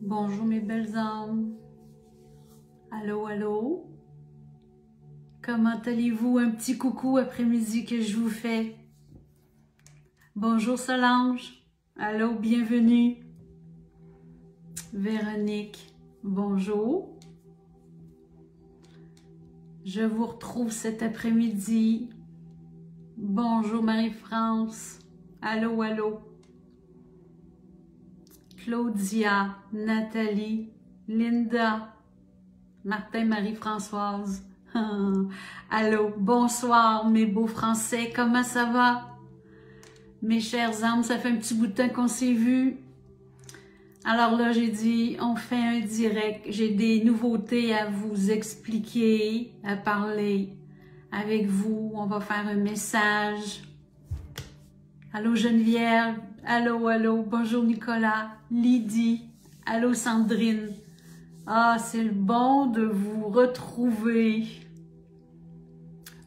Bonjour mes belles âmes. Allô, allô. Comment allez-vous? Un petit coucou après-midi que je vous fais. Bonjour Solange. Allô, bienvenue. Véronique, bonjour. Je vous retrouve cet après-midi. Bonjour Marie-France. Allô, allô. Claudia, Nathalie, Linda, Martin, Marie-Françoise. Allô, bonsoir mes beaux Français, comment ça va? Mes chers âmes, ça fait un petit bout de temps qu'on s'est vus. Alors là, j'ai dit, on fait un direct. J'ai des nouveautés à vous expliquer, à parler avec vous. On va faire un message. Allô Geneviève, allô, allô, bonjour Nicolas, Lydie, allô Sandrine. Ah, c'est le bon de vous retrouver.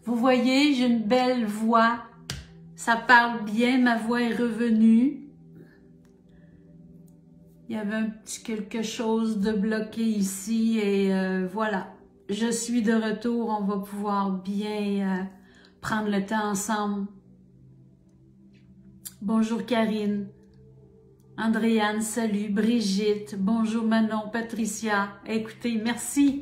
Vous voyez, j'ai une belle voix. Ça parle bien, ma voix est revenue. Il y avait un petit quelque chose de bloqué ici et voilà. Je suis de retour, on va pouvoir bien prendre le temps ensemble. Bonjour Karine, Andréane, salut, Brigitte, bonjour Manon, Patricia, écoutez, merci.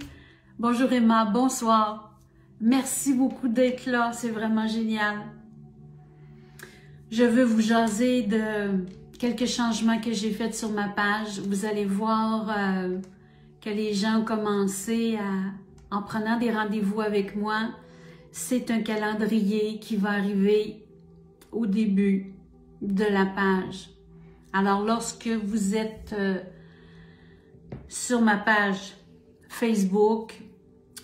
Bonjour Emma, bonsoir. Merci beaucoup d'être là, c'est vraiment génial. Je veux vous jaser de quelques changements que j'ai faits sur ma page. Vous allez voir que les gens ont commencé en prenant des rendez-vous avec moi. C'est un calendrier qui va arriver au début de la page. Alors, lorsque vous êtes sur ma page Facebook,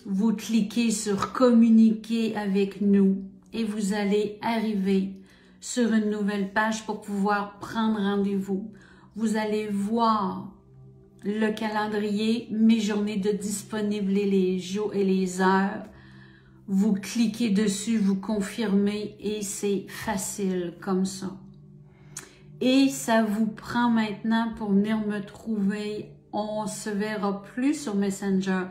vous cliquez sur « Communiquer avec nous » et vous allez arriver sur une nouvelle page pour pouvoir prendre rendez-vous. Vous allez voir le calendrier, mes journées de disponibles et les jours et les heures. Vous cliquez dessus, vous confirmez et c'est facile comme ça. Et ça vous prend maintenant pour venir me trouver. On ne se verra plus sur Messenger,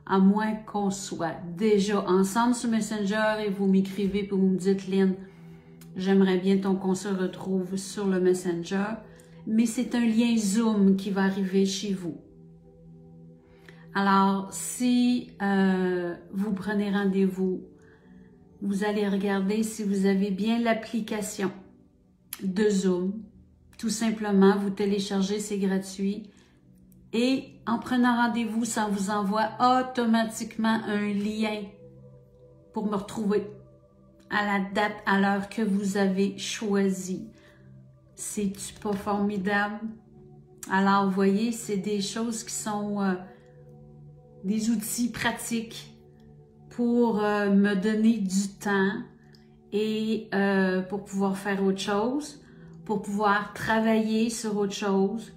à moins qu'on soit déjà ensemble sur Messenger et vous m'écrivez et vous me dites, Lynn, j'aimerais bien qu'on se retrouve sur le Messenger. Mais c'est un lien Zoom qui va arriver chez vous. Alors, si vous prenez rendez-vous, vous allez regarder si vous avez bien l'application de Zoom. Tout simplement, vous téléchargez, c'est gratuit. Et en prenant rendez-vous, ça vous envoie automatiquement un lien pour me retrouver à la date, à l'heure que vous avez choisi. C'est-tu pas formidable? Alors, vous voyez, c'est des choses qui sont des outils pratiques pour me donner du temps et pour pouvoir faire autre chose, pour pouvoir travailler sur autre chose,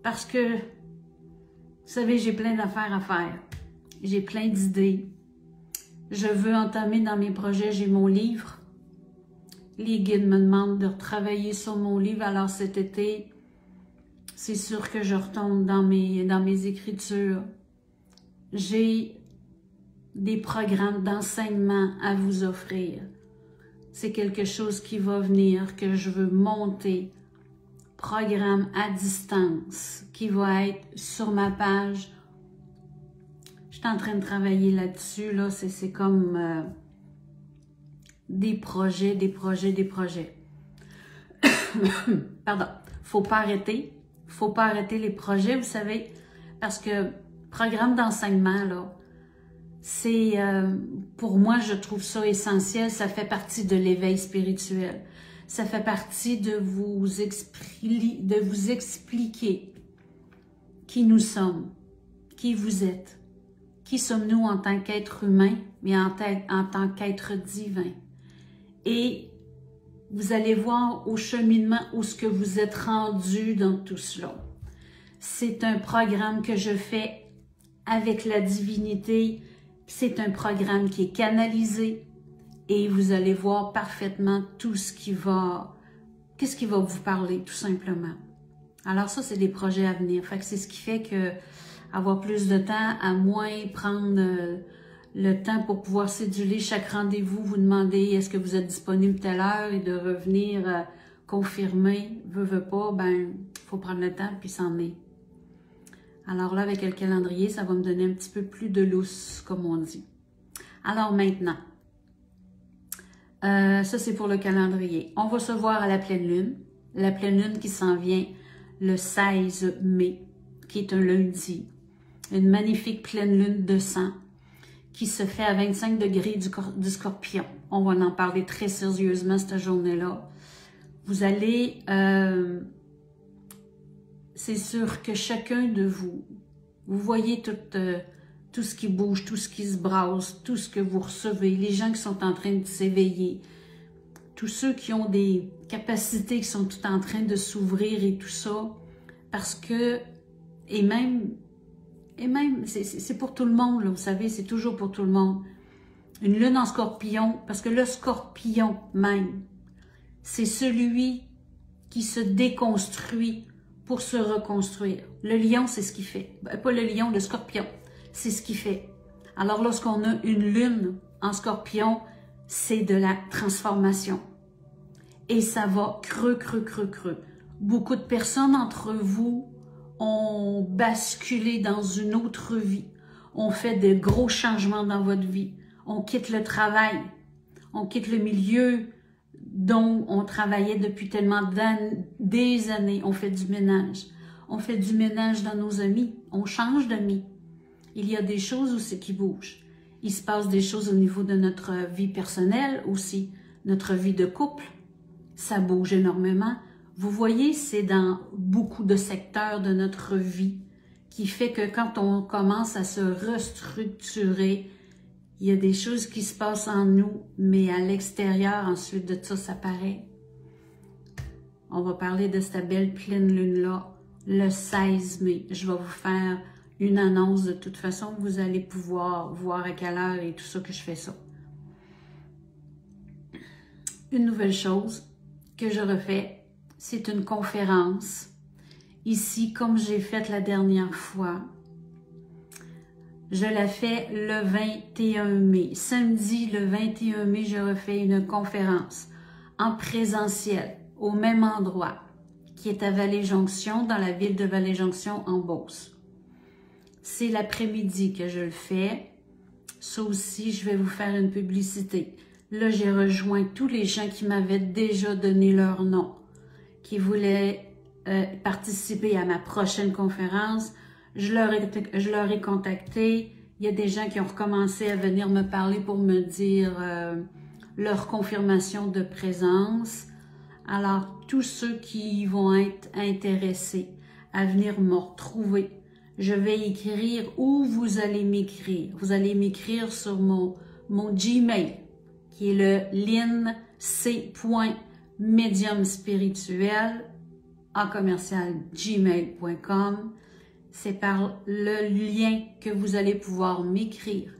parce que, vous savez, j'ai plein d'affaires à faire, j'ai plein d'idées. Je veux entamer dans mes projets, j'ai mon livre. Les guides me demandent de travailler sur mon livre, alors cet été, c'est sûr que je retombe dans mes écritures. J'ai des programmes d'enseignement à vous offrir. C'est quelque chose qui va venir, que je veux monter. Programme à distance, qui va être sur ma page. Je suis en train de travailler là-dessus, là. C'est comme des projets. Pardon. Faut pas arrêter les projets, vous savez, parce que programme d'enseignement, là, c'est, pour moi, je trouve ça essentiel. Ça fait partie de l'éveil spirituel. Ça fait partie de vous expliquer qui nous sommes, qui vous êtes, qui sommes-nous en tant qu'être humain, mais en tant qu'être divin. Et vous allez voir au cheminement où ce que vous êtes rendu dans tout cela. C'est un programme que je fais avec la divinité. C'est un programme qui est canalisé et vous allez voir parfaitement tout ce qui va, qu'est-ce qui va vous parler tout simplement. Alors ça, c'est des projets à venir. Fait que c'est ce qui fait que avoir plus de temps, à moins prendre le temps pour pouvoir céduler chaque rendez-vous, vous demander est-ce que vous êtes disponible telle heure et de revenir confirmer, veut pas, ben, faut prendre le temps puis s'en est. Alors là, avec le calendrier, ça va me donner un petit peu plus de lousse, comme on dit. Alors maintenant, ça c'est pour le calendrier. On va se voir à la pleine lune qui s'en vient le 16 mai, qui est un lundi. Une magnifique pleine lune de sang qui se fait à 25 degrés du Scorpion. On va en parler très sérieusement cette journée-là. Vous allez, c'est sûr que chacun de vous, vous voyez tout ce qui bouge, tout ce qui se brasse, tout ce que vous recevez, les gens qui sont en train de s'éveiller, tous ceux qui ont des capacités qui sont tout en train de s'ouvrir et tout ça, parce que, et même c'est pour tout le monde, là, vous savez, c'est toujours pour tout le monde. Une lune en Scorpion, parce que le Scorpion même, c'est celui qui se déconstruit pour se reconstruire. Le lion, c'est ce qu'il fait. Pas le lion, le Scorpion, c'est ce qu'il fait. Alors, lorsqu'on a une lune en Scorpion, c'est de la transformation. Et ça va creux. Beaucoup de personnes entre vous ont basculé dans une autre vie. On fait de gros changements dans votre vie. On quitte le travail. On quitte le milieu dont on travaillait depuis tellement des années. On fait du ménage. On fait du ménage dans nos amis. On change d'amis. Il y a des choses aussi qui bougent. Il se passe des choses au niveau de notre vie personnelle aussi. Notre vie de couple, ça bouge énormément. Vous voyez, c'est dans beaucoup de secteurs de notre vie qui fait que quand on commence à se restructurer, il y a des choses qui se passent en nous, mais à l'extérieur, ensuite de ça, ça paraît. On va parler de cette belle pleine lune-là le 16 mai. Je vais vous faire une annonce de toute façon. Vous allez pouvoir voir à quelle heure et tout ça que je fais ça. Une nouvelle chose que je refais, c'est une conférence. Ici, comme j'ai fait la dernière fois, je la fais le 21 mai. Samedi, le 21 mai, je refais une conférence en présentiel, au même endroit, qui est à Vallée-Jonction, dans la ville de Vallée-Jonction, en Beauce. C'est l'après-midi que je le fais. Ça aussi, je vais vous faire une publicité. Là, j'ai rejoint tous les gens qui m'avaient déjà donné leur nom, qui voulaient participer à ma prochaine conférence. Je leur ai contacté. Il y a des gens qui ont recommencé à venir me parler pour me dire leur confirmation de présence. Alors, tous ceux qui vont être intéressés à venir me retrouver, je vais écrire où vous allez m'écrire. Vous allez m'écrire sur mon Gmail, qui est le linc.mediumspirituel@gmail.com. C'est par le lien que vous allez pouvoir m'écrire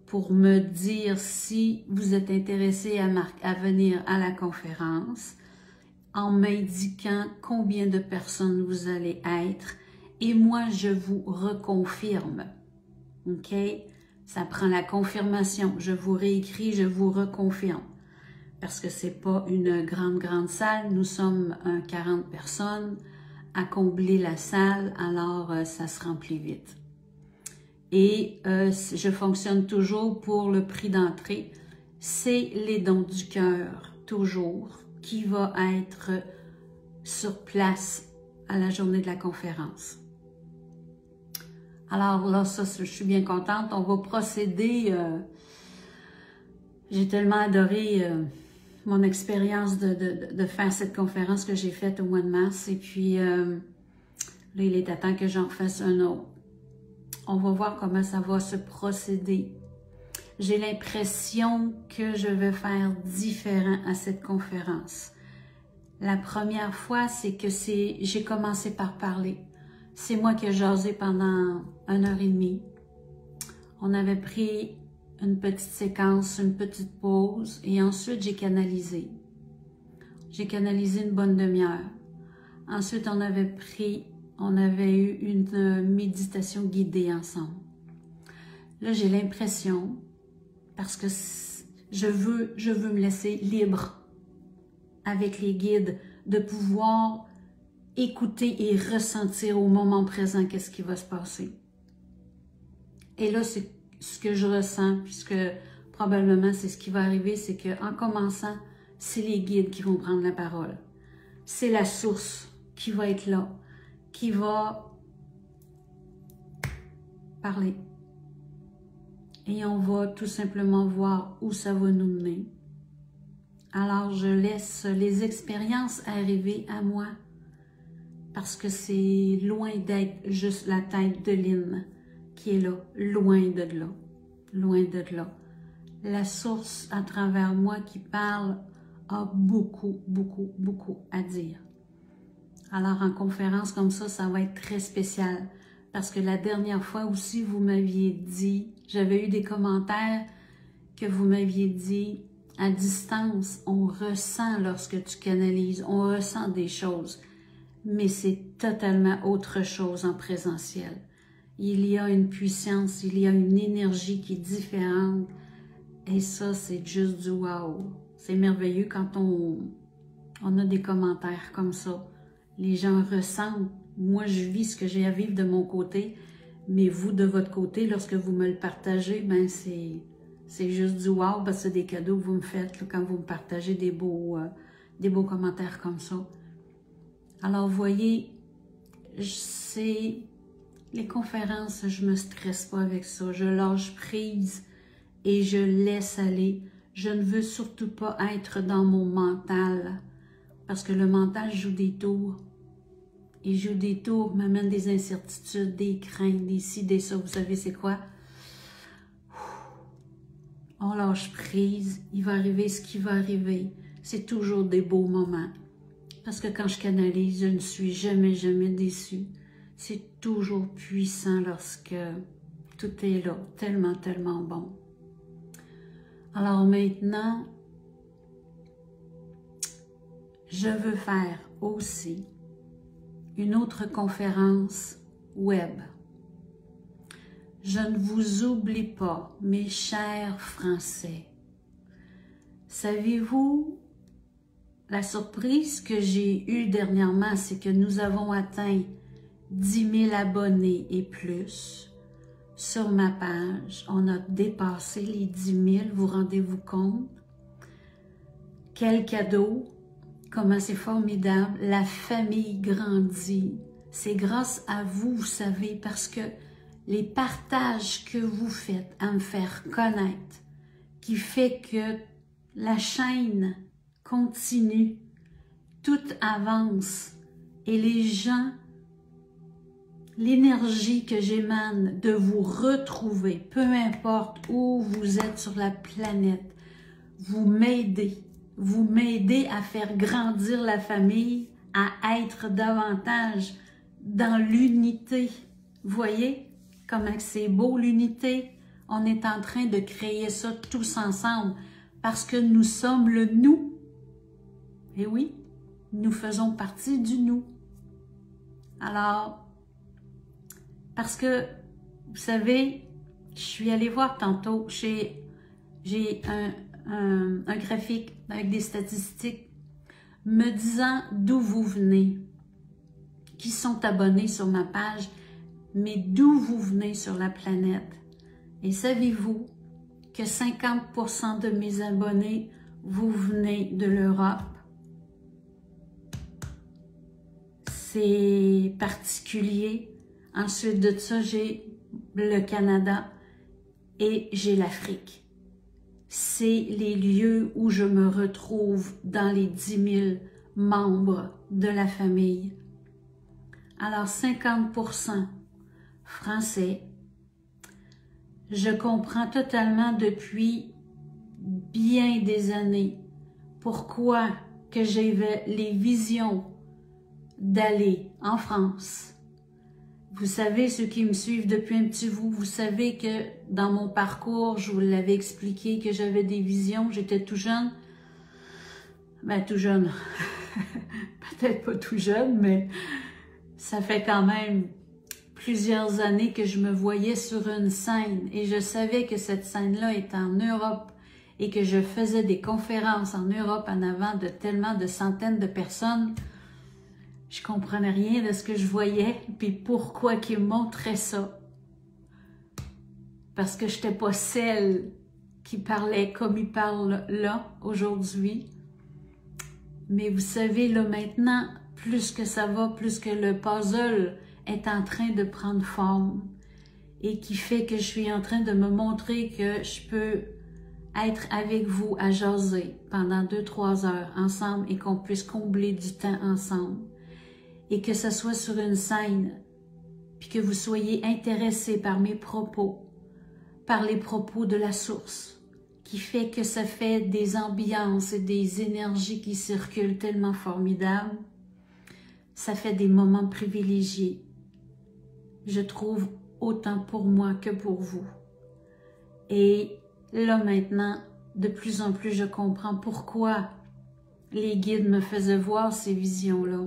pour me dire si vous êtes intéressé à venir à la conférence, en m'indiquant combien de personnes vous allez être, et moi, je vous reconfirme. OK? Ça prend la confirmation. Je vous réécris, je vous reconfirme. Parce que c'est pas une grande salle. Nous sommes 40 personnes à combler la salle, alors ça se remplit vite. Et je fonctionne toujours pour le prix d'entrée. C'est les dons du cœur, toujours, qui va être sur place à la journée de la conférence. Alors là, ça, je suis bien contente. On va procéder. J'ai tellement adoré mon expérience de faire cette conférence que j'ai faite au mois de mars. Et puis, là, il est à temps que j'en fasse un autre. On va voir comment ça va se procéder. J'ai l'impression que je vais faire différent à cette conférence. La première fois, c'est que j'ai commencé par parler. C'est moi qui ai jasé pendant 1h30. On avait pris une petite séquence, une petite pause, et ensuite j'ai canalisé. J'ai canalisé une bonne demi-heure. Ensuite, on avait eu une méditation guidée ensemble. Là, j'ai l'impression, parce que je veux me laisser libre avec les guides, de pouvoir écouter et ressentir au moment présent qu'est-ce qui va se passer. Et là, c'est ce que je ressens, puisque probablement c'est ce qui va arriver, c'est qu'en commençant, c'est les guides qui vont prendre la parole. C'est la source qui va être là, qui va parler. Et on va tout simplement voir où ça va nous mener. Alors, je laisse les expériences arriver à moi, parce que c'est loin d'être juste la tête de Lynn qui est là, loin de là, loin de là. La source à travers moi qui parle a beaucoup, beaucoup, beaucoup à dire. Alors, en conférence comme ça va être très spécial, parce que la dernière fois aussi, vous m'aviez dit, j'avais eu des commentaires que vous m'aviez dit, à distance, on ressent lorsque tu canalises, on ressent des choses, mais c'est totalement autre chose en présentiel. Il y a une puissance, il y a une énergie qui est différente, et ça, c'est juste du wow. C'est merveilleux quand on a des commentaires comme ça. Les gens ressentent. Moi, je vis ce que j'ai à vivre de mon côté, mais vous, de votre côté, lorsque vous me le partagez, ben c'est juste du wow, parce que c'est des cadeaux que vous me faites là, quand vous me partagez des beaux commentaires comme ça. Alors, vous voyez, c'est les conférences, je me stresse pas avec ça. Je lâche prise et je laisse aller. Je ne veux surtout pas être dans mon mental, parce que le mental joue des tours. Il joue des tours, m'amène des incertitudes, des craintes, des ci, des ça. Vous savez c'est quoi? On lâche prise, il va arriver ce qui va arriver. C'est toujours des beaux moments. Parce que quand je canalise, je ne suis jamais, jamais déçue. C'est toujours puissant lorsque tout est là, tellement, tellement bon. Alors maintenant, je veux faire aussi une autre conférence web. Je ne vous oublie pas, mes chers Français. Savez-vous, la surprise que j'ai eue dernièrement, c'est que nous avons atteint 10 000 abonnés et plus sur ma page. On a dépassé les 10 000, vous rendez-vous compte? Quel cadeau! Comment c'est formidable! La famille grandit. C'est grâce à vous, vous savez, parce que les partages que vous faites à me faire connaître, qui fait que la chaîne continue, tout avance et les gens, l'énergie que j'émane de vous retrouver, peu importe où vous êtes sur la planète, vous m'aidez à faire grandir la famille, à être davantage dans l'unité. Vous voyez comment c'est beau l'unité? On est en train de créer ça tous ensemble parce que nous sommes le nous. Et oui, nous faisons partie du nous. Alors, parce que, vous savez, je suis allée voir tantôt, j'ai un graphique avec des statistiques me disant d'où vous venez, qui sont abonnés sur ma page, mais d'où vous venez sur la planète. Et savez-vous que 50% de mes abonnés, vous venez de l'Europe? C'est particulier. Ensuite de ça, j'ai le Canada et j'ai l'Afrique. C'est les lieux où je me retrouve dans les 10 000 membres de la famille. Alors 50% français. Je comprends totalement depuis bien des années pourquoi que j'avais les visions d'aller en France. Vous savez, ceux qui me suivent depuis un petit bout, vous savez que dans mon parcours, je vous l'avais expliqué que j'avais des visions, j'étais tout jeune. Ben, tout jeune. peut-être pas tout jeune, mais ça fait quand même plusieurs années que je me voyais sur une scène et je savais que cette scène-là était en Europe et que je faisais des conférences en Europe en avant de tellement de centaines de personnes. Je comprenais rien de ce que je voyais, puis pourquoi qu'ils me montraient ça. Parce que je n'étais pas celle qui parlait comme ils parlent là, aujourd'hui. Mais vous savez, là, maintenant, plus que ça va, plus que le puzzle est en train de prendre forme et qui fait que je suis en train de me montrer que je peux être avec vous à jaser pendant 2-3 heures ensemble et qu'on puisse combler du temps ensemble et que ce soit sur une scène puis que vous soyez intéressés par mes propos, par les propos de la source qui fait que ça fait des ambiances et des énergies qui circulent tellement formidables. Ça fait des moments privilégiés. Je trouve autant pour moi que pour vous. Et là maintenant, de plus en plus, je comprends pourquoi les guides me faisaient voir ces visions-là.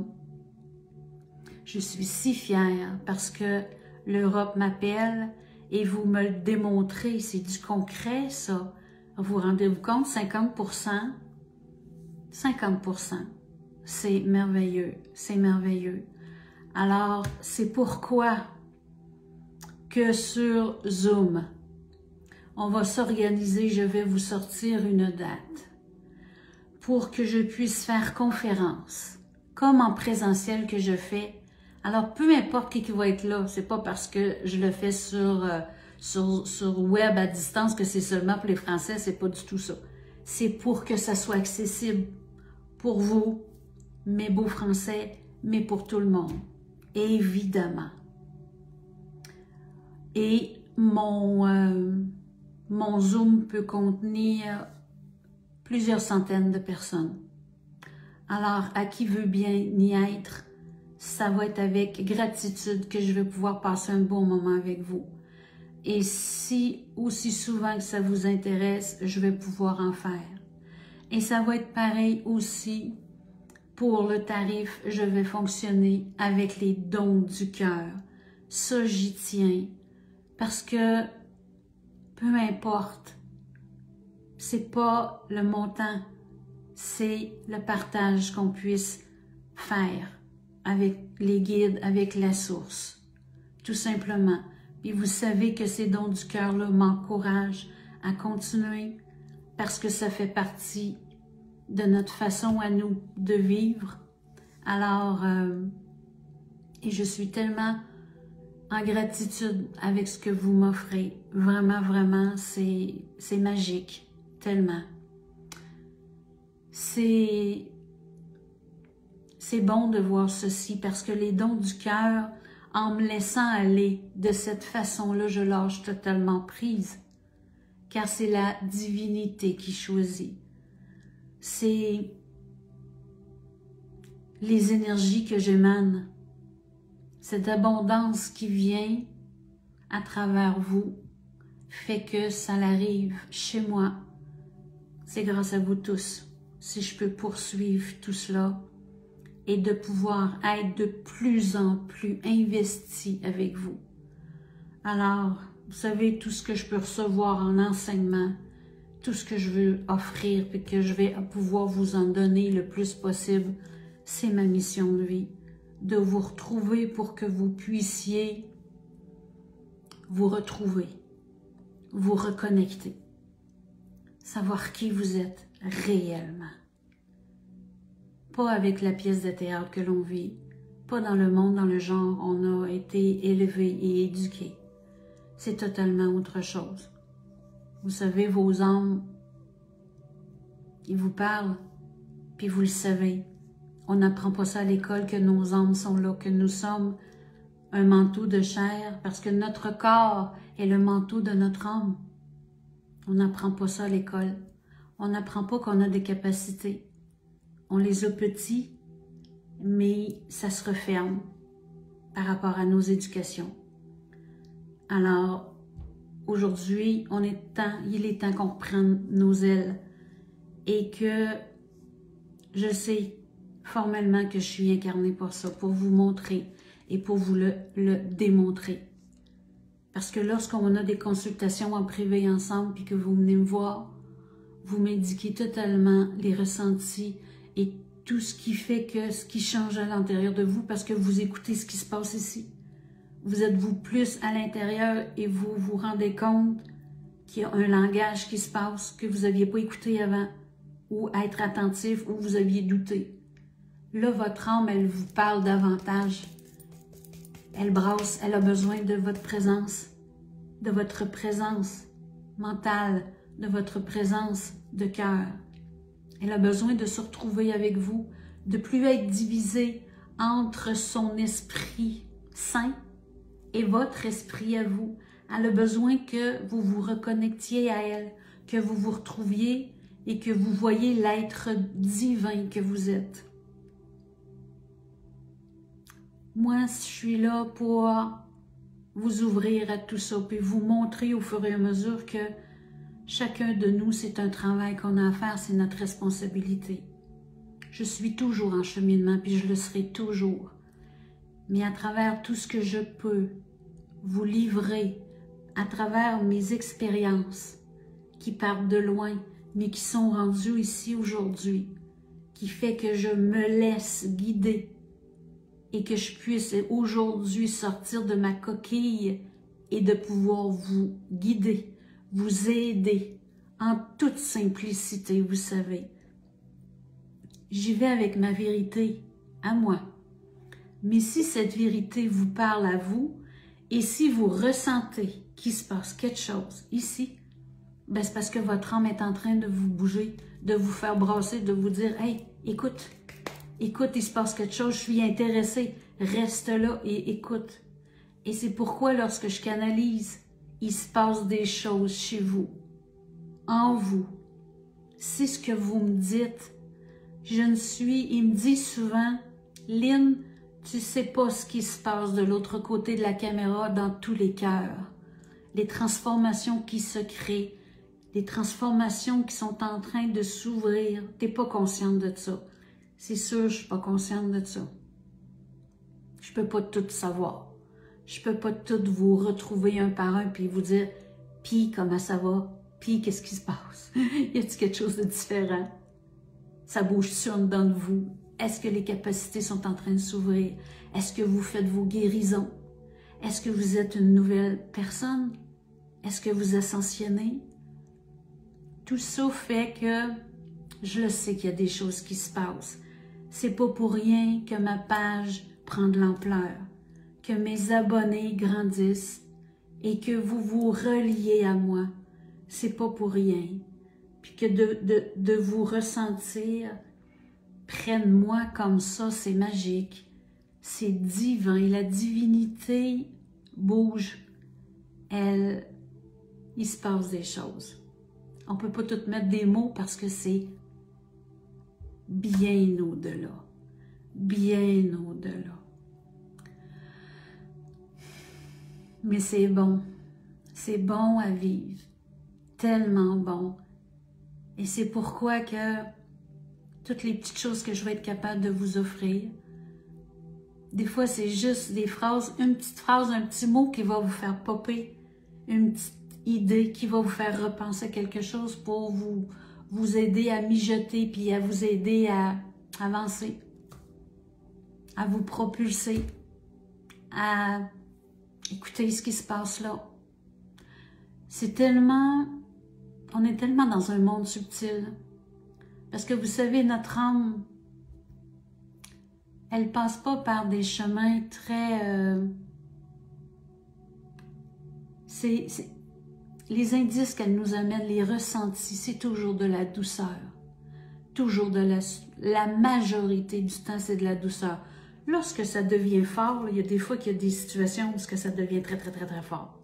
Je suis si fière parce que l'Europe m'appelle et vous me le démontrez. C'est du concret, ça. Vous rendez-vous compte? 50%? 50%. C'est merveilleux. C'est merveilleux. Alors, c'est pourquoi que sur Zoom, on va s'organiser, je vais vous sortir une date pour que je puisse faire conférence, comme en présentiel que je fais. Alors, peu importe qui va être là, c'est pas parce que je le fais sur web à distance que c'est seulement pour les Français, c'est pas du tout ça. C'est pour que ça soit accessible pour vous, mes beaux Français, mais pour tout le monde, évidemment. Et mon Zoom peut contenir plusieurs centaines de personnes. Alors, à qui veut bien y être, ça va être avec gratitude que je vais pouvoir passer un bon moment avec vous. Et si aussi souvent que ça vous intéresse, je vais pouvoir en faire. Et ça va être pareil aussi pour le tarif, je vais fonctionner avec les dons du cœur. Ça, j'y tiens. Parce que, peu importe, c'est pas le montant, c'est le partage qu'on puisse faire avec les guides, avec la source, tout simplement. Et vous savez que ces dons du cœur-là m'encouragent à continuer parce que ça fait partie de notre façon à nous de vivre. Alors, et je suis tellement en gratitude avec ce que vous m'offrez. Vraiment, vraiment, c'est magique, tellement. C'est bon de voir ceci parce que les dons du cœur, en me laissant aller de cette façon-là, je lâche totalement prise. Car c'est la divinité qui choisit. C'est les énergies que j'émane. Cette abondance qui vient à travers vous fait que ça arrive chez moi. C'est grâce à vous tous. Si je peux poursuivre tout cela et de pouvoir être de plus en plus investi avec vous. Alors, vous savez, tout ce que je peux recevoir en enseignement, tout ce que je veux offrir et que je vais pouvoir vous en donner le plus possible, c'est ma mission de vie. De vous retrouver pour que vous puissiez vous retrouver, vous reconnecter, savoir qui vous êtes réellement. Pas avec la pièce de théâtre que l'on vit, pas dans le monde, dans le genre, on a été élevé et éduqué. C'est totalement autre chose. Vous savez, vos âmes, ils vous parlent, puis vous le savez. On n'apprend pas ça à l'école, que nos âmes sont là, que nous sommes un manteau de chair, parce que notre corps est le manteau de notre âme. On n'apprend pas ça à l'école. On n'apprend pas qu'on a des capacités. On les a petits, mais ça se referme par rapport à nos éducations. Alors, aujourd'hui, il est temps qu'on reprenne nos ailes et que, je sais, formellement que je suis incarnée pour ça, pour vous montrer et pour vous le démontrer. Parce que lorsqu'on a des consultations en privé ensemble, puis que vous venez me voir, vous m'indiquez totalement les ressentis et tout ce qui fait que ce qui change à l'intérieur de vous, parce que vous écoutez ce qui se passe ici. Vous êtes-vous plus à l'intérieur et vous vous rendez compte qu'il y a un langage qui se passe que vous n'aviez pas écouté avant, ou être attentif, ou vous aviez douté. Là, votre âme, elle vous parle davantage. Elle brasse, elle a besoin de votre présence mentale, de votre présence de cœur. Elle a besoin de se retrouver avec vous, de plus être divisée entre son esprit saint et votre esprit à vous. Elle a besoin que vous vous reconnectiez à elle, que vous vous retrouviez et que vous voyez l'être divin que vous êtes. Moi, je suis là pour vous ouvrir à tout ça, puis vous montrer au fur et à mesure que chacun de nous, c'est un travail qu'on a à faire, c'est notre responsabilité. Je suis toujours en cheminement, puis je le serai toujours. Mais à travers tout ce que je peux vous livrer, à travers mes expériences qui partent de loin, mais qui sont rendues ici aujourd'hui, qui fait que je me laisse guider et que je puisse aujourd'hui sortir de ma coquille et de pouvoir vous guider, vous aider en toute simplicité, vous savez. J'y vais avec ma vérité à moi. Mais si cette vérité vous parle à vous, et si vous ressentez qu'il se passe quelque chose ici, ben c'est parce que votre âme est en train de vous bouger, de vous faire brasser, de vous dire « Hey, écoute, il se passe quelque chose, je suis intéressée, reste là et écoute. » Et c'est pourquoi lorsque je canalise, il se passe des choses chez vous, en vous. C'est ce que vous me dites. Il me dit souvent, Lynn, tu sais pas ce qui se passe de l'autre côté de la caméra dans tous les cœurs. Les transformations qui se créent, les transformations qui sont en train de s'ouvrir. T'es pas consciente de ça. C'est sûr, je suis pas consciente de ça. Je peux pas tout savoir. Je peux pas tout vous retrouver un par un puis vous dire, puis comment ça va, puis qu'est-ce qui se passe. Y a-t-il quelque chose de différent? Ça bouge-tu en dedans de vous? Est-ce que les capacités sont en train de s'ouvrir? Est-ce que vous faites vos guérisons? Est-ce que vous êtes une nouvelle personne? Est-ce que vous ascensionnez? Tout ça fait que je le sais qu'il y a des choses qui se passent. C'est pas pour rien que ma page prend de l'ampleur, que mes abonnés grandissent et que vous vous reliez à moi. C'est pas pour rien. Puis que de vous ressentir, prenne-moi comme ça, c'est magique. C'est divin. Et la divinité bouge. Il se passe des choses. On ne peut pas tout mettre des mots parce que c'est bien au-delà. Bien au-delà. Mais c'est bon. C'est bon à vivre. Tellement bon. Et c'est pourquoi que toutes les petites choses que je vais être capable de vous offrir, des fois c'est juste des phrases, une petite phrase, un petit mot qui va vous faire popper, une petite idée qui va vous faire repenser quelque chose pour vous aider à mijoter puis à vous aider à avancer, à vous propulser, à écouter ce qui se passe là. C'est tellement... On est tellement dans un monde subtil. Parce que vous savez, notre âme, elle passe pas par des chemins très... Les indices qu'elle nous amène, les ressentis, c'est toujours de la douceur. Toujours de la majorité du temps, c'est de la douceur. Lorsque ça devient fort, il y a des fois qu'il y a des situations où ça devient très, très, très, très fort.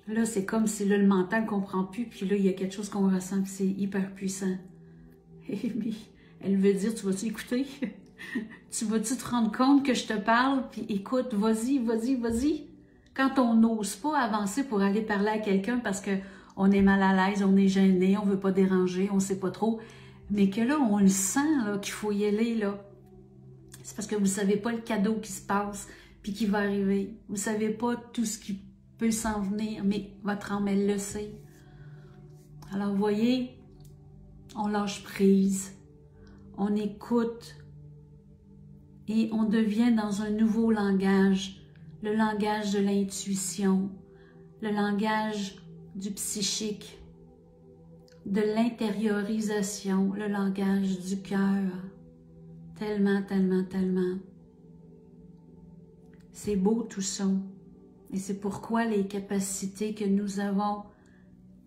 Là, c'est comme si là, le mental ne comprend plus, puis là, il y a quelque chose qu'on ressent, puis c'est hyper puissant. Et puis, elle veut dire, tu vas-tu écouter? Tu vas-tu te rendre compte que je te parle? Puis écoute, vas-y, vas-y, vas-y. Quand on n'ose pas avancer pour aller parler à quelqu'un parce qu'on est mal à l'aise, on est gêné, on ne veut pas déranger, on ne sait pas trop, mais que là, on le sent, là, qu'il faut y aller, là. C'est parce que vous ne savez pas le cadeau qui se passe, puis qui va arriver. Vous ne savez pas tout ce qui peut s'en venir, mais votre âme, elle le sait. Alors, vous voyez, on lâche prise, on écoute, et on devient dans un nouveau langage, le langage de l'intuition, le langage du psychique, de l'intériorisation, le langage du cœur. Tellement, tellement, tellement. C'est beau tout ça. Et c'est pourquoi les capacités que nous avons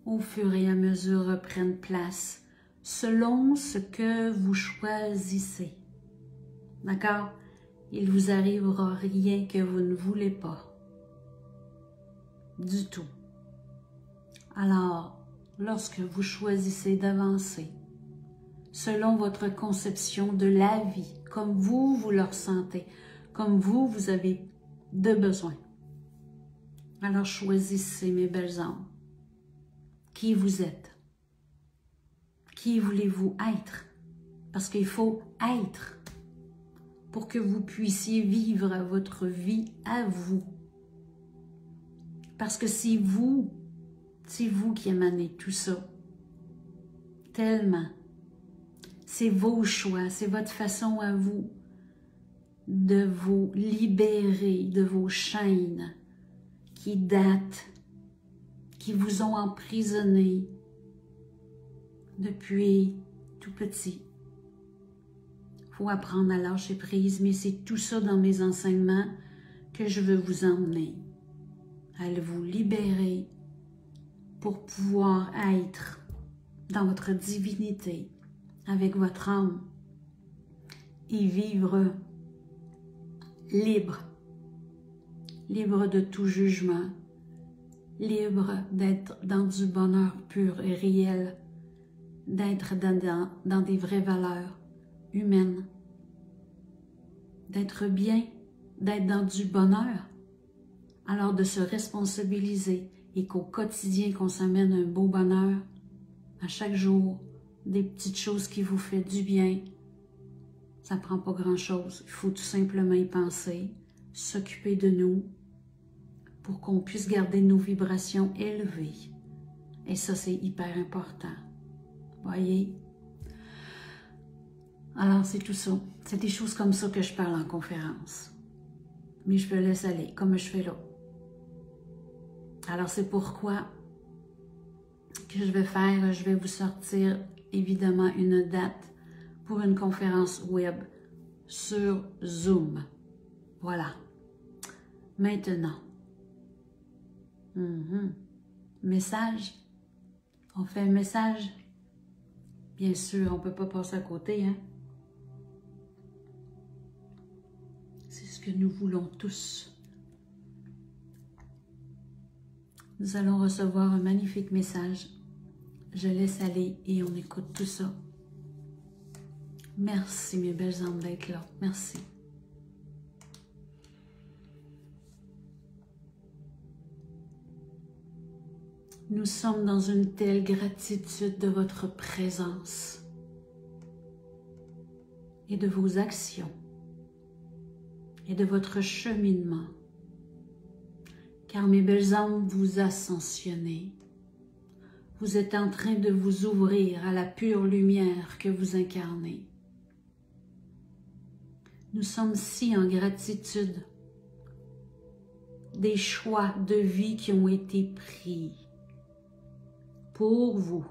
au fur et à mesure reprennent place, selon ce que vous choisissez. D'accord? Il vous arrivera rien que vous ne voulez pas. Du tout. Alors, lorsque vous choisissez d'avancer, selon votre conception de la vie, comme vous le ressentez, comme vous avez de besoin. Alors choisissez, mes belles âmes, qui vous êtes, qui voulez-vous être, parce qu'il faut être pour que vous puissiez vivre votre vie à vous. Parce que c'est vous qui émanez tout ça, tellement. C'est vos choix, c'est votre façon à vous de vous libérer de vos chaînes qui datent, qui vous ont emprisonné depuis tout petit. Il faut apprendre à lâcher prise, mais c'est tout ça dans mes enseignements que je veux vous emmener, à vous libérer pour pouvoir être dans votre divinité, avec votre âme et vivre libre, libre de tout jugement, libre d'être dans du bonheur pur et réel, d'être dans des vraies valeurs humaines, d'être bien, d'être dans du bonheur. Alors de se responsabiliser et qu'au quotidien qu'on s'amène un beau bonheur, à chaque jour, des petites choses qui vous font du bien. Ça ne prend pas grand-chose. Il faut tout simplement y penser, s'occuper de nous pour qu'on puisse garder nos vibrations élevées. Et ça, c'est hyper important. Voyez? Alors, c'est tout ça. C'est des choses comme ça que je parle en conférence. Mais je me laisse aller, comme je fais là. Alors, c'est pourquoi que je vais vous sortir évidemment une date pour une conférence web sur Zoom. Voilà. Maintenant. Message. On fait un message. Bien sûr, on ne peut pas passer à côté, hein. C'est ce que nous voulons tous. Nous allons recevoir un magnifique message. Je laisse aller et on écoute tout ça. Merci mes belles âmes d'être là. Merci. Nous sommes dans une telle gratitude de votre présence et de vos actions et de votre cheminement. Car mes belles âmes, vous ascensionnez. Vous êtes en train de vous ouvrir à la pure lumière que vous incarnez. Nous sommes si en gratitude des choix de vie qui ont été pris pour vous.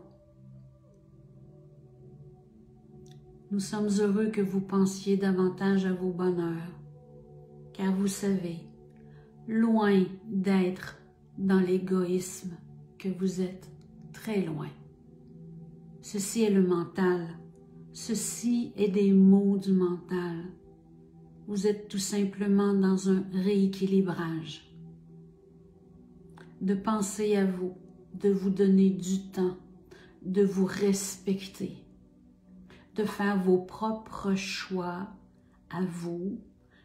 Nous sommes heureux que vous pensiez davantage à vos bonheurs, car vous savez, loin d'être dans l'égoïsme que vous êtes, très loin. Ceci est le mental. Ceci est des mots du mental. Vous êtes tout simplement dans un rééquilibrage. De penser à vous, de vous donner du temps, de vous respecter, de faire vos propres choix à vous,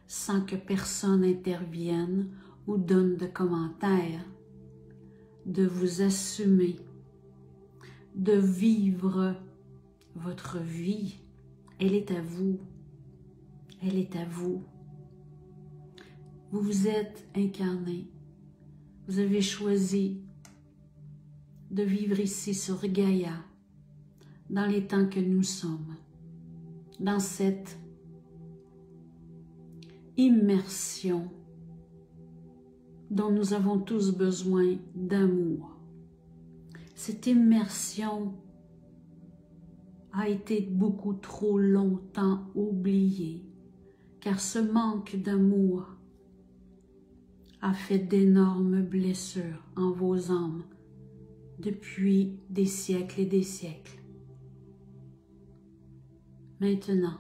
sans que personne intervienne ou donne de commentaires, de vous assumer, de vivre Votre vie, elle est à vous. Elle est à vous. Vous vous êtes incarné. Vous avez choisi de vivre ici sur Gaïa, dans les temps que nous sommes, dans cette immersion dont nous avons tous besoin d'amour. Cette immersion a été beaucoup trop longtemps oubliée, car ce manque d'amour a fait d'énormes blessures en vos âmes depuis des siècles et des siècles. Maintenant,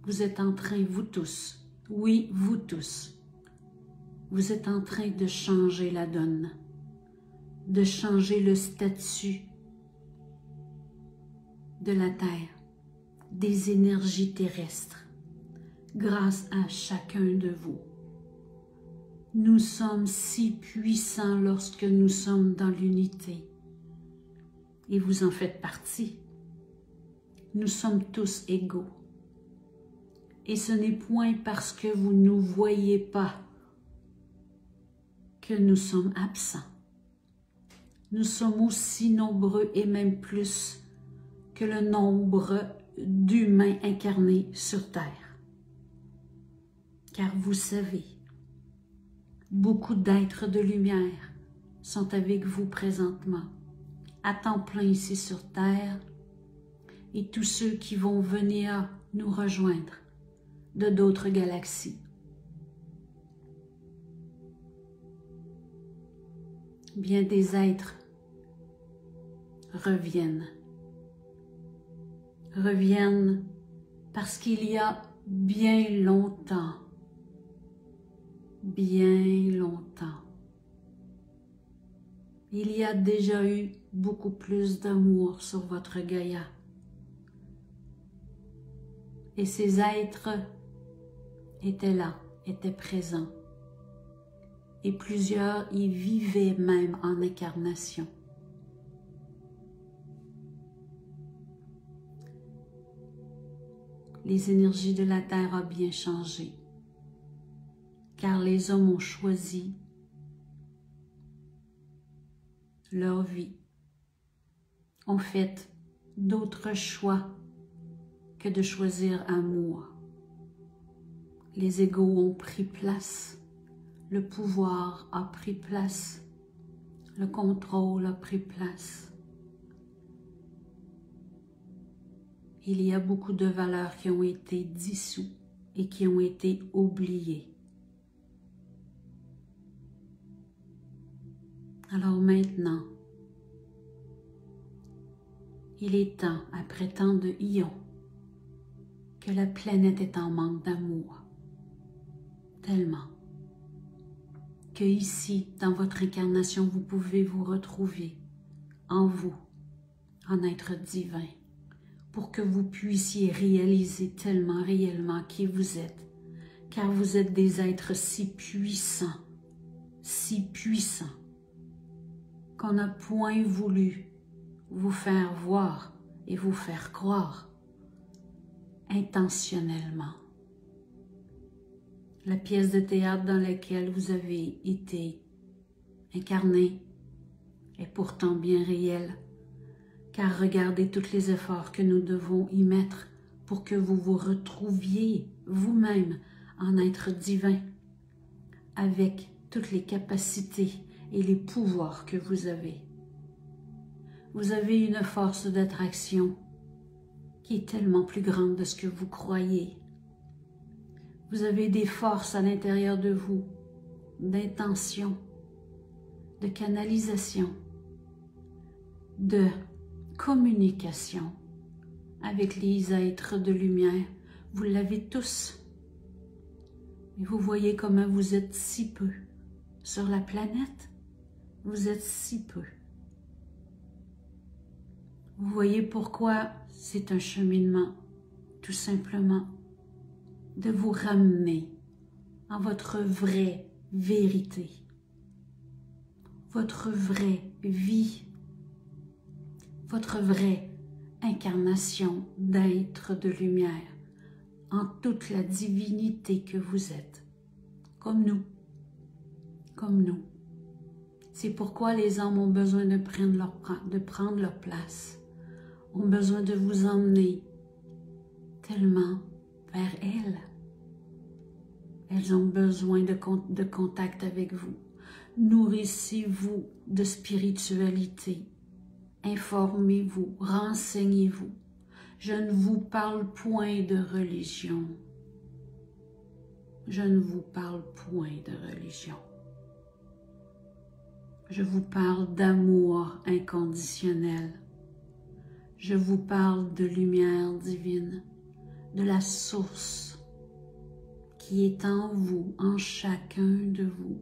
vous êtes en train, vous tous, oui, vous tous, vous êtes en train de changer la donne, de changer le statut de la Terre, des énergies terrestres, grâce à chacun de vous. Nous sommes si puissants lorsque nous sommes dans l'unité, et vous en faites partie. Nous sommes tous égaux. Et ce n'est point parce que vous ne nous voyez pas que nous sommes absents. Nous sommes aussi nombreux et même plus que le nombre d'humains incarnés sur Terre. Car vous savez, beaucoup d'êtres de lumière sont avec vous présentement, à temps plein ici sur Terre, et tous ceux qui vont venir nous rejoindre de d'autres galaxies. Bien des êtres reviennent parce qu'il y a bien longtemps, il y a déjà eu beaucoup plus d'amour sur votre Gaïa. Et ces êtres étaient là, étaient présents. Et plusieurs y vivaient même en incarnation. Les énergies de la Terre ont bien changé, car les hommes ont choisi leur vie, ont fait d'autres choix que de choisir amour. Les égos ont pris place, le pouvoir a pris place, le contrôle a pris place. Il y a beaucoup de valeurs qui ont été dissoues et qui ont été oubliées. Alors maintenant, il est temps, après tant de ions, que la planète est en manque d'amour, tellement que ici, dans votre incarnation, vous pouvez vous retrouver en vous, en être divin, pour que vous puissiez réaliser tellement réellement qui vous êtes, car vous êtes des êtres si puissants, qu'on n'a point voulu vous faire voir et vous faire croire intentionnellement. La pièce de théâtre dans laquelle vous avez été incarné est pourtant bien réelle, car regardez tous les efforts que nous devons y mettre pour que vous vous retrouviez vous-même en être divin, avec toutes les capacités et les pouvoirs que vous avez. Vous avez une force d'attraction qui est tellement plus grande de ce que vous croyez. Vous avez des forces à l'intérieur de vous, d'intention, de canalisation, de communication avec les êtres de lumière. Vous l'avez tous. Et vous voyez comment vous êtes si peu sur la planète. Vous êtes si peu. Vous voyez pourquoi c'est un cheminement, tout simplement, de vous ramener en votre vraie vérité, votre vraie vie, votre vraie incarnation d'être de lumière en toute la divinité que vous êtes, comme nous, comme nous. C'est pourquoi les âmes ont besoin de prendre leur place, ont besoin de vous emmener tellement vers elles. Elles ont besoin de contact avec vous. Nourrissez-vous de spiritualité. Informez-vous, renseignez-vous. Je ne vous parle point de religion. Je ne vous parle point de religion. Je vous parle d'amour inconditionnel. Je vous parle de lumière divine, de la source qui est en vous, en chacun de vous.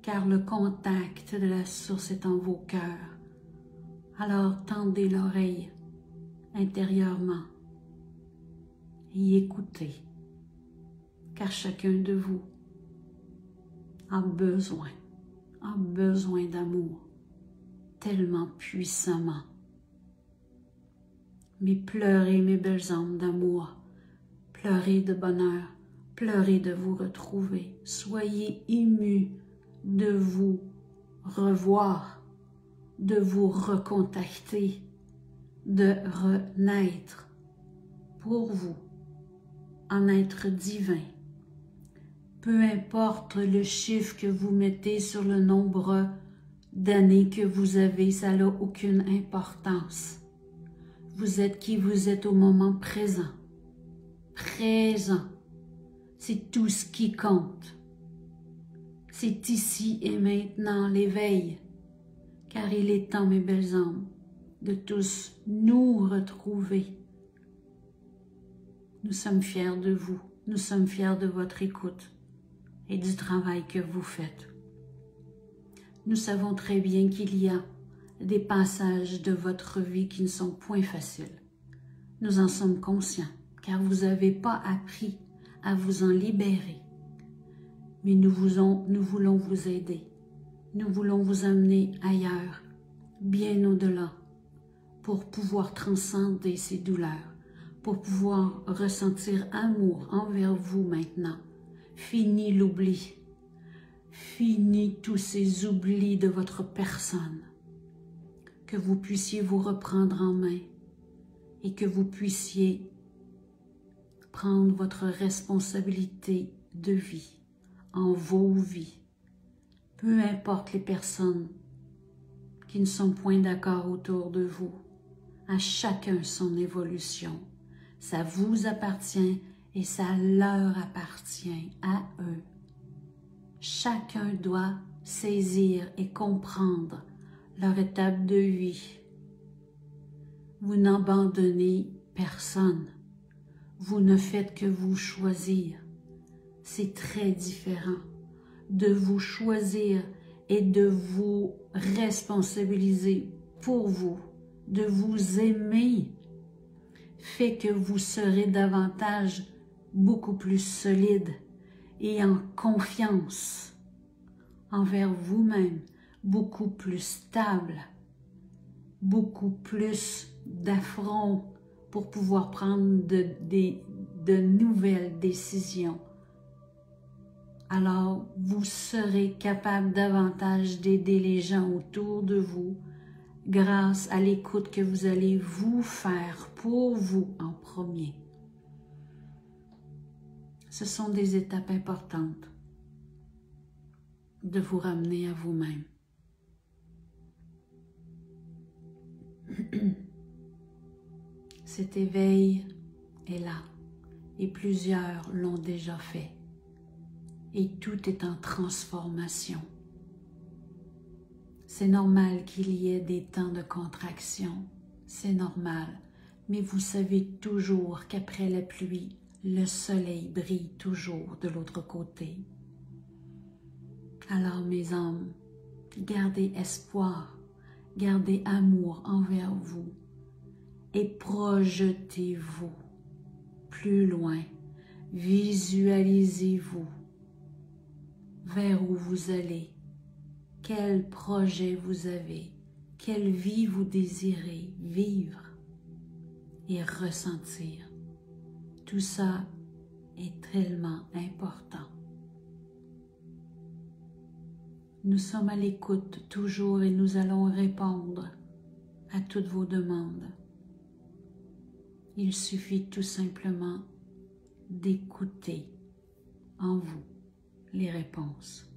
Car le contact de la source est en vos cœurs. Alors tendez l'oreille intérieurement et écoutez, car chacun de vous a besoin d'amour tellement puissamment. Mais pleurez, mes belles âmes d'amour, pleurez de bonheur, pleurez de vous retrouver, soyez émus de vous revoir, de vous recontacter, de renaître pour vous en être divin. Peu importe le chiffre que vous mettez sur le nombre d'années que vous avez, ça n'a aucune importance. Vous êtes qui vous êtes au moment présent. Présent, c'est tout ce qui compte. C'est ici et maintenant l'éveil, car il est temps, mes belles âmes, de tous nous retrouver. Nous sommes fiers de vous, nous sommes fiers de votre écoute et du travail que vous faites. Nous savons très bien qu'il y a des passages de votre vie qui ne sont point faciles. Nous en sommes conscients, car vous n'avez pas appris à vous en libérer. Mais nous voulons vous aider. Nous voulons vous amener ailleurs, bien au-delà, pour pouvoir transcender ces douleurs, pour pouvoir ressentir amour envers vous maintenant. Fini l'oubli. Fini tous ces oublis de votre personne. Que vous puissiez vous reprendre en main et que vous puissiez prendre votre responsabilité de vie en vos vies. Peu importe les personnes qui ne sont point d'accord autour de vous, à chacun son évolution. Ça vous appartient et ça leur appartient à eux. Chacun doit saisir et comprendre leur étape de vie. Vous n'abandonnez personne. Vous ne faites que vous choisir. C'est très différent de vous choisir et de vous responsabiliser pour vous, de vous aimer, fait que vous serez davantage beaucoup plus solide et en confiance envers vous-même, beaucoup plus stable, beaucoup plus d'affront pour pouvoir prendre de nouvelles décisions. Alors, vous serez capable davantage d'aider les gens autour de vous grâce à l'écoute que vous allez vous faire pour vous en premier. Ce sont des étapes importantes de vous ramener à vous-même. Cet éveil est là et plusieurs l'ont déjà fait. Et tout est en transformation. C'est normal qu'il y ait des temps de contraction, c'est normal, mais vous savez toujours qu'après la pluie, le soleil brille toujours de l'autre côté. Alors mes âmes, gardez espoir, gardez amour envers vous et projetez-vous plus loin, visualisez-vous vers où vous allez, quel projet vous avez, quelle vie vous désirez vivre et ressentir. Tout ça est tellement important. Nous sommes à l'écoute toujours et nous allons répondre à toutes vos demandes. Il suffit tout simplement d'écouter en vous les réponses.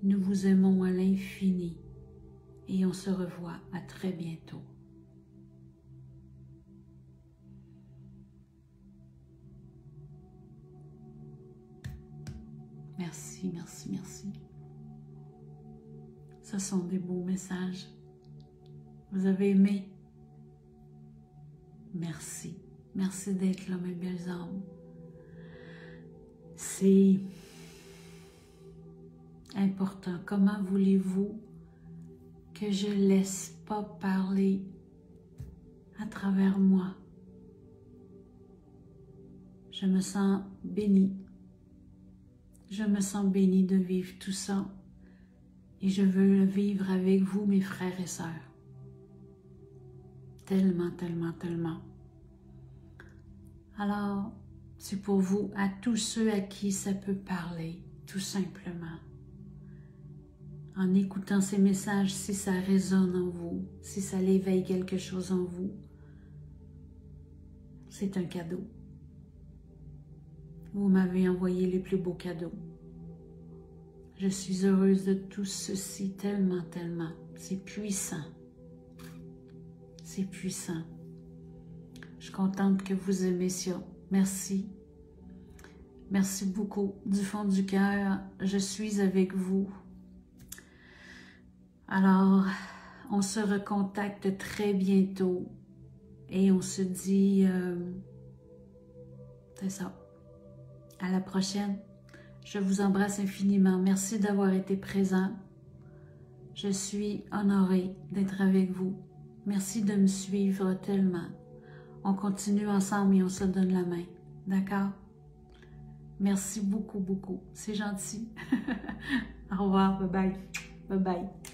Nous vous aimons à l'infini et on se revoit à très bientôt. Merci, merci, merci. Ce sont des beaux messages. Vous avez aimé? Merci. Merci d'être là, mes belles âmes. C'est important. Comment voulez-vous que je laisse pas parler à travers moi? Je me sens bénie. Je me sens bénie de vivre tout ça et je veux le vivre avec vous, mes frères et sœurs. Tellement, tellement, tellement. Alors, c'est pour vous, à tous ceux à qui ça peut parler, tout simplement. En écoutant ces messages, si ça résonne en vous, si ça l'éveille quelque chose en vous, c'est un cadeau. Vous m'avez envoyé les plus beaux cadeaux. Je suis heureuse de tout ceci tellement, tellement. C'est puissant. C'est puissant. Je suis contente que vous aimez ça. Merci. Merci beaucoup. Du fond du cœur, je suis avec vous. Alors, on se recontacte très bientôt. Et on se dit... c'est ça. À la prochaine. Je vous embrasse infiniment. Merci d'avoir été présent. Je suis honorée d'être avec vous. Merci de me suivre tellement. On continue ensemble et on se donne la main. D'accord? Merci beaucoup, beaucoup. C'est gentil. Au revoir. Bye bye. Bye bye.